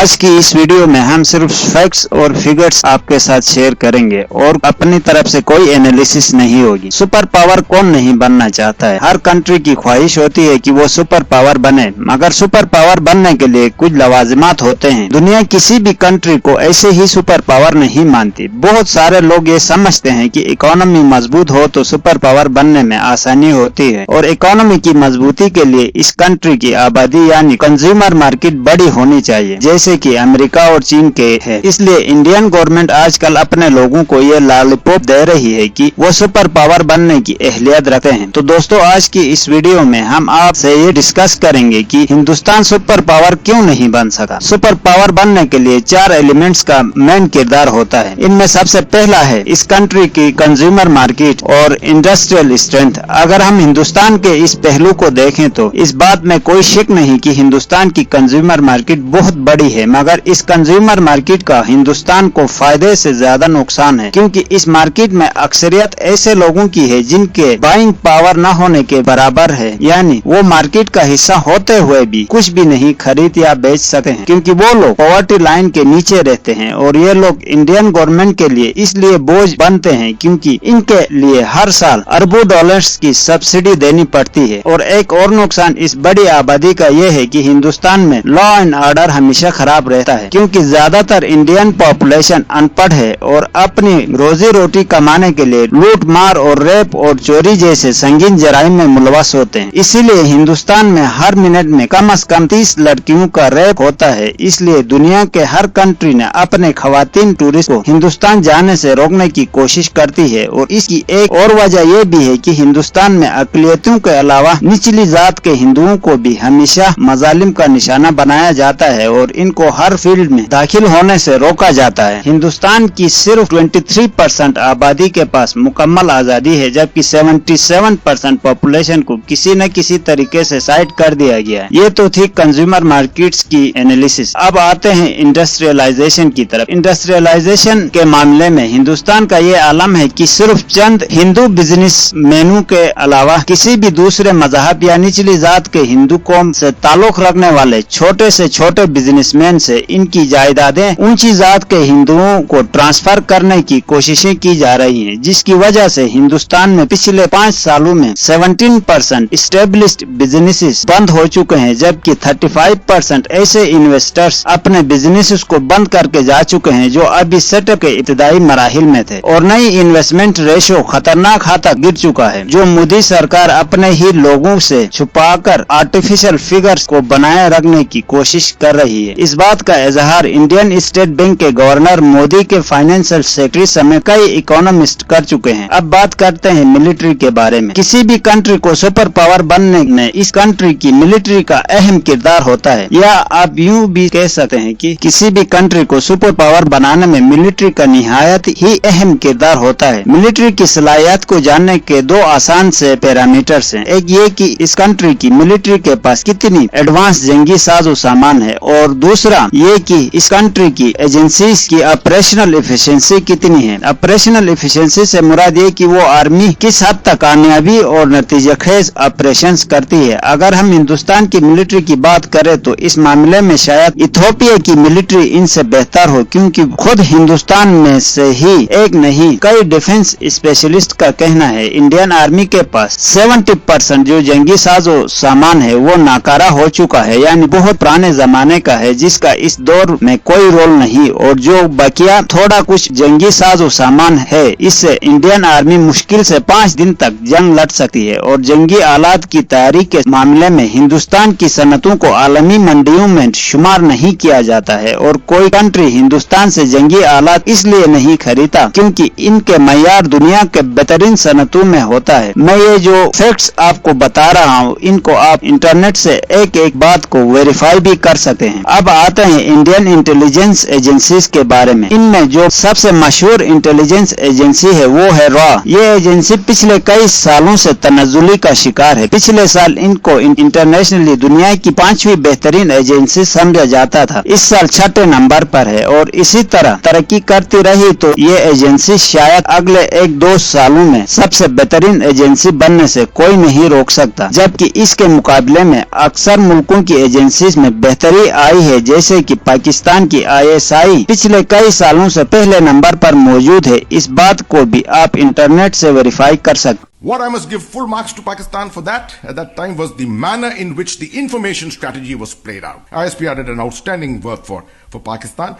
आज की इस वीडियो में हम सिर्फ फैक्ट्स और फिगर्स आपके साथ शेयर करेंगे और अपनी तरफ से कोई एनालिसिस नहीं होगी। सुपर पावर कौन नहीं बनना चाहता है। हर कंट्री की ख्वाहिश होती है कि वो सुपर पावर बने, मगर सुपर पावर बनने के लिए कुछ लवाजिमात होते हैं। दुनिया किसी भी कंट्री को ऐसे ही सुपर पावर नहीं मानती। बहुत सारे लोग ये समझते हैं कि इकोनॉमी मजबूत हो तो सुपर पावर बनने में आसानी होती है और इकोनॉमी की मजबूती के लिए इस कंट्री की आबादी यानी कंज्यूमर मार्केट बड़ी होनी चाहिए, जैसे कि अमेरिका और चीन के है। इसलिए इंडियन गवर्नमेंट आजकल अपने लोगों को ये लॉलीपॉप दे रही है कि वो सुपर पावर बनने की अहलियत रखते हैं। तो दोस्तों, आज की इस वीडियो में हम आपसे ये डिस्कस करेंगे कि हिंदुस्तान सुपर पावर क्यों नहीं बन सका। सुपर पावर बनने के लिए 4 एलिमेंट्स का मेन किरदार होता है। इनमें सबसे पहला है इस कंट्री की कंज्यूमर मार्केट और इंडस्ट्रियल स्ट्रेंथ। अगर हम हिंदुस्तान के इस पहलू को देखें तो इस बात में कोई शक नहीं कि हिंदुस्तान की कंज्यूमर मार्केट बहुत बड़ी है, मगर इस कंज्यूमर मार्केट का हिंदुस्तान को फायदे से ज्यादा नुकसान है, क्योंकि इस मार्केट में अक्सरियत ऐसे लोगों की है जिनके बाइंग पावर न होने के बराबर है, यानी वो मार्केट का हिस्सा होते हुए भी कुछ भी नहीं खरीद या बेच सकते हैं, क्योंकि वो लोग पॉवर्टी लाइन के नीचे रहते हैं। और ये लोग इंडियन गवर्नमेंट के लिए इसलिए बोझ बनते हैं क्योंकि इनके लिए हर साल अरबों डॉलर्स की सब्सिडी देनी पड़ती है। और एक और नुकसान इस बड़ी आबादी का ये है कि हिंदुस्तान में लॉ एंड ऑर्डर हमेशा खराब रहता है, क्योंकि ज्यादातर इंडियन पॉपुलेशन अनपढ़ है और अपनी रोजी रोटी कमाने के लिए लूट मार और रेप और चोरी जैसे संगीन जराइम में मुलवस होते हैं। इसीलिए हिंदुस्तान में हर मिनट में कम से कम 30 लड़कियों का रेप होता है। इसलिए दुनिया के हर कंट्री ने अपने खवातीन टूरिस्ट को हिंदुस्तान जाने से रोकने की कोशिश करती है। और इसकी एक और वजह यह भी है कि हिंदुस्तान में अकलियतों के अलावा निचली जात के हिंदुओं को भी हमेशा मजालिम का निशाना बनाया जाता है और इनको हर फील्ड में दाखिल होने से रोका जाता है। हिंदुस्तान की सिर्फ 23% आबादी के पास मुकम्मल आजादी है, जबकि 77% पॉपुलेशन को किसी न किसी तरीके से साइड कर दिया गया है। ये तो थी कंज्यूमर मार्केट्स की एनालिसिस। अब आते हैं इंडस्ट्रियलाइजेशन की तरफ। इंडस्ट्रियलाइजेशन के मामले में हिंदुस्तान का ये आलम है कि सिर्फ चंद हिंदू बिजनेस मैनों के अलावा किसी भी दूसरे मजहब या निचली जात के हिंदू कौम से ताल्लुक रखने वाले छोटे से छोटे बिजनेसमैन से इनकी जायदादें ऊंची जात के हिंदुओं को ट्रांसफर करने की कोशिशें की जा रही हैं, जिसकी वजह से हिंदुस्तान में पिछले 5 सालों में 17% स्टेब्लिश्ड बिजनेसेस बंद हो चुके हैं, जबकि 35% ऐसे इन्वेस्टर्स अपने बिजनेसेस को बंद करके जा चुके हैं जो अभी सेटअप के इब्तिदाई मराहिल में थे। और नई इन्वेस्टमेंट रेशो खतरनाक हद तक गिर चुका है, जो मोदी सरकार अपने ही लोगों से छुपाकर आर्टिफिशियल फिगर्स को बनाए रखने की कोशिश कर रही है। इस बात का इजहार इंडियन स्टेट बैंक के गवर्नर मोदी के फाइनेंशियल सेक्रेटरी समेत कई इकोनॉमिस्ट कर चुके हैं। अब बात करते हैं मिलिट्री के बारे में। किसी भी कंट्री को सुपर पावर बनने में इस कंट्री की मिलिट्री का अहम किरदार होता है, या आप यूँ भी कह सकते हैं कि किसी भी कंट्री को सुपर पावर बनाने में मिलिट्री का निहायत ही अहम किरदार होता है। मिलिट्री की सलाहियत को जानने के 2 आसान से पैरामीटर्स हैं। एक ये कि इस कंट्री की मिलिट्री के पास कितनी एडवांस जंगी साजो सामान है, और दूसरा ये कि इस कंट्री की एजेंसीज की ऑपरेशनल एफिशिएंसी कितनी है। ऑपरेशनल एफिशिएंसी से मुराद ये कि वो आर्मी किस हद तक कामयाबी और नतीजेखेज ऑपरेशंस करती है। अगर हम हिंदुस्तान की मिलिट्री की बात करें तो इस मामले में शायद इथियोपिया की मिलिट्री इनसे बेहतर हो, क्योंकि खुद हिंदुस्तान में से ही एक नहीं कई डिफेंस स्पेशलिस्ट का कहना है इंडियन आर्मी के पास 70% जो जंगी साजो सामान है वो नाकारा हो चुका है, यानी बहुत पुराने जमाने का है, जिसका इस दौर में कोई रोल नहीं। और जो बकिया थोड़ा कुछ जंगी साजो सामान है, इससे इंडियन आर्मी मुश्किल से 5 दिन तक जंग लड़ सकती है। और जंगी आलात की तैयारी के मामले में हिंदुस्तान की सनतों को आलमी मंडियों में शुमार नहीं किया जाता है, और कोई कंट्री हिंदुस्तान से जंगी आलात इसलिए नहीं खरीदता क्योंकि इनके मयार दुनिया के बेहतरीन सनतों में होता है। मैं ये जो फैक्ट्स आपको बता रहा हूँ, इनको आप इंटरनेट से एक एक बात को वेरीफाई भी कर सकते हैं। अब आते हैं इंडियन इंटेलिजेंस एजेंसीज के बारे में। इनमें जो सबसे मशहूर इंटेलिजेंस एजेंसी है वो है रॉ। ये एजेंसी पिछले कई सालों से तनज़्ज़ुली का शिकार है। पिछले साल इनको इंटरनेशनली दुनिया की 5वीं बेहतरीन एजेंसी समझा जाता था। इस साल 6ठे नंबर पर है, और इसी तरह तरक्की करती रही तो ये एजेंसी शायद अगले 1-2 सालों में सबसे बेहतरीन एजेंसी बनने से कोई नहीं रोक सकता। जबकि इसके मुकाबले में अक्सर मुल्कों की एजेंसीज में बेहतरी आई है, जैसे कि पाकिस्तान की ISI पिछले कई सालों से पहले नंबर पर मौजूद है। इस बात को भी आप इंटरनेट से वेरीफाई कर सकते। What I must give full marks to Pakistan for that at that time was the manner in which the information strategy was played out. ISPR did an outstanding work for Pakistan,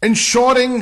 ensuring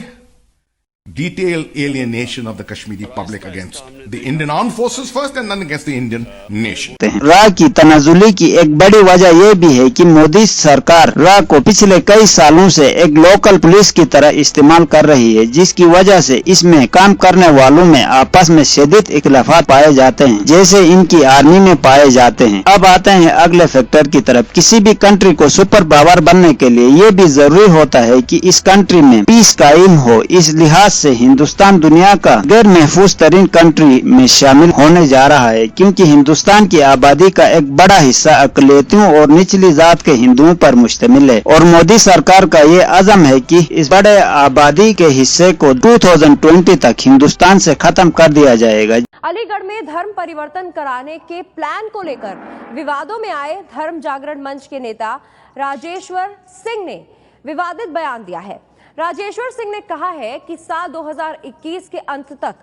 detailed alienation of the Kashmiri public against the Indian armed forces first and then against the Indian nation. रा की तनाजुली की एक बड़ी वजह यह भी है कि मोदी सरकार रा को पिछले कई सालों से एक लोकल पुलिस की तरह इस्तेमाल कर रही है, जिसकी वजह से इसमें काम करने वालों में आपस में शदीद इख्तिलाफात पाए जाते हैं, जैसे इनकी आर्मी में पाए जाते हैं। अब आते हैं अगले फैक्टर की तरफ। किसी भी कंट्री को सुपर पावर बनने के लिए ये भी जरूरी होता है कि इस कंट्री में पीस कायम हो। इस लिहाज से हिंदुस्तान दुनिया का गैर महफूज तरीन कंट्री में शामिल होने जा रहा है, क्योंकि हिंदुस्तान की आबादी का एक बड़ा हिस्सा अकलियतियों और निचली जात के हिंदुओं पर मुश्तमिल है और मोदी सरकार का ये अज़म है कि इस बड़े आबादी के हिस्से को 2020 तक हिंदुस्तान से खत्म कर दिया जाएगा। अलीगढ़ में धर्म परिवर्तन कराने के प्लान को लेकर विवादों में आए धर्म जागरण मंच के नेता राजेश्वर सिंह ने विवादित बयान दिया है। राजेश्वर सिंह ने कहा है कि साल 2021 के अंत तक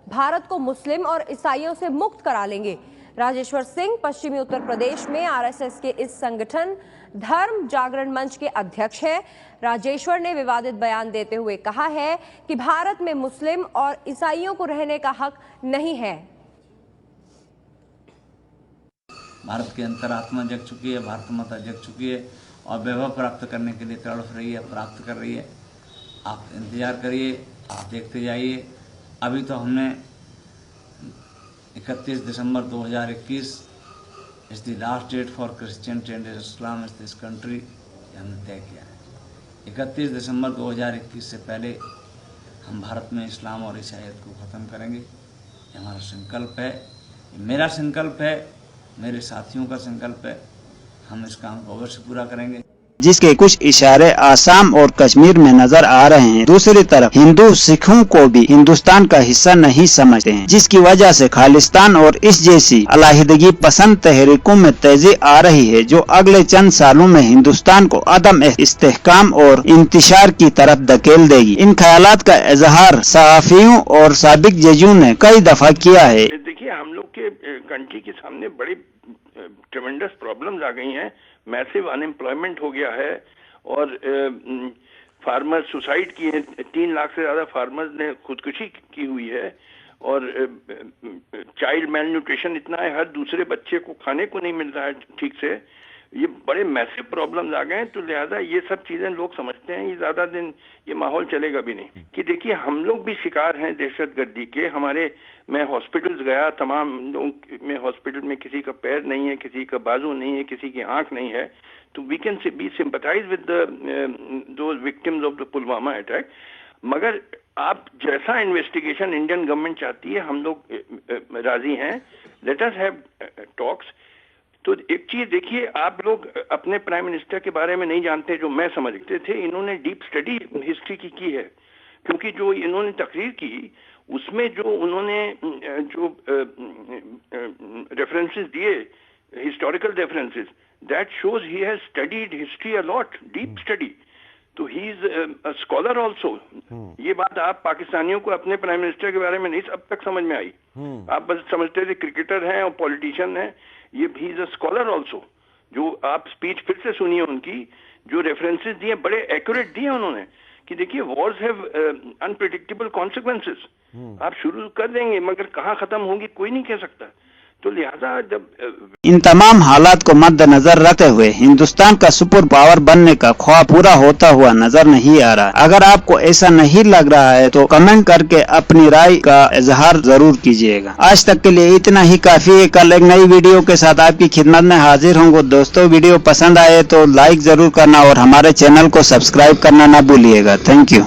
भारत को मुस्लिम और ईसाइयों से मुक्त करा लेंगे। राजेश्वर सिंह पश्चिमी उत्तर प्रदेश में RSS के इस संगठन धर्म जागरण मंच के अध्यक्ष हैं। राजेश्वर ने विवादित बयान देते हुए कहा है कि भारत में मुस्लिम और ईसाइयों को रहने का हक नहीं है। भारत की अंतरात्मा जग चुकी है, भारत माता जग चुकी है और वैभव प्राप्त करने के लिए तड़प रही है, प्राप्त कर रही है। आप इंतज़ार करिए, आप देखते जाइए। अभी तो हमने 31 December 2021 is the last date for Christian and Islam इस दिस कंट्री हमने तय किया है। 31 दिसंबर 2021 से पहले हम भारत में इस्लाम और ईसाईयत को ख़त्म करेंगे। ये हमारा संकल्प है, ये मेरा संकल्प है, मेरे साथियों का संकल्प है। हम इस काम को अवश्य पूरा करेंगे, जिसके कुछ इशारे आसाम और कश्मीर में नजर आ रहे हैं। दूसरी तरफ हिंदू सिखों को भी हिंदुस्तान का हिस्सा नहीं समझते हैं, जिसकी वजह से खालिस्तान और इस जैसी अलहदगी पसंद तहरीकों में तेजी आ रही है, जो अगले चंद सालों में हिंदुस्तान को अदम इस्तेहकाम और इंतशार की तरफ धकेल देगी। इन ख्यालात का इजहार सहाफियों और साबिक जजों ने कई दफा किया है। देखिए, हम लोग के कंट्री के सामने बड़ी ट्रेमेंडस प्रॉब्लम्स आ गई हैं। मैसिव अनएम्प्लॉयमेंट हो गया है और फार्मर्स सुसाइड किए, 3 लाख से ज़्यादा फार्मर्स ने खुदकुशी की हुई है और चाइल्ड मेल न्यूट्रिशन इतना है, हर दूसरे बच्चे को खाने को नहीं मिल रहा है ठीक से। ये बड़े मैसिव प्रॉब्लम्स आ गए हैं, तो लिहाजा ये सब चीज़ें लोग समझते हैं ये ज़्यादा दिन ये माहौल चलेगा भी नहीं। कि देखिए, हम लोग भी शिकार हैं दहशतगर्दी के। मैं हॉस्पिटल्स गया, तमाम लोग में हॉस्पिटल में किसी का पैर नहीं है, किसी का बाजू नहीं है, किसी की आंख नहीं है। तो we can be sympathise with those victims of the Pulwama attack. मगर आप जैसा इन्वेस्टिगेशन इंडियन गवर्नमेंट चाहती है, हम लोग राजी हैं। Let us have talks. तो एक चीज देखिए, आप लोग अपने प्राइम मिनिस्टर के बारे में नहीं जानते, जो मैं समझते थे। इन्होंने डीप स्टडी हिस्ट्री की है, क्योंकि जो इन्होंने तकरीर की उसमें जो उन्होंने जो रेफरेंसेस दिए, historical references, that shows he has studied history a lot, deep study. तो he is a scholar also. ये बात आप पाकिस्तानियों को अपने प्राइम मिनिस्टर के बारे में नहीं अब तक समझ में आई। आप बस समझते थे क्रिकेटर हैं और पॉलिटिशियन हैं। ये ही इज अ स्कॉलर ऑल्सो। जो आप स्पीच फिर से सुनिए उनकी, जो रेफरेंसेस दिए बड़े एक्यूरेट दिए उन्होंने, कि देखिए वॉर्स हैव अनप्रेडिक्टेबल कॉन्सिक्वेंसेस। आप शुरू कर देंगे मगर कहाँ खत्म होंगी कोई नहीं कह सकता। तो लिहाजा जब इन तमाम हालात को मद्देनजर रखते हुए हिंदुस्तान का सुपर पावर बनने का ख्वाब पूरा होता हुआ नजर नहीं आ रहा। अगर आपको ऐसा नहीं लग रहा है तो कमेंट करके अपनी राय का इजहार जरूर कीजिएगा। आज तक के लिए इतना ही काफी है। कल एक नई वीडियो के साथ आपकी खिदमत में हाजिर होंगे। दोस्तों, वीडियो पसंद आए तो लाइक जरूर करना और हमारे चैनल को सब्सक्राइब करना ना भूलिएगा। Thank you.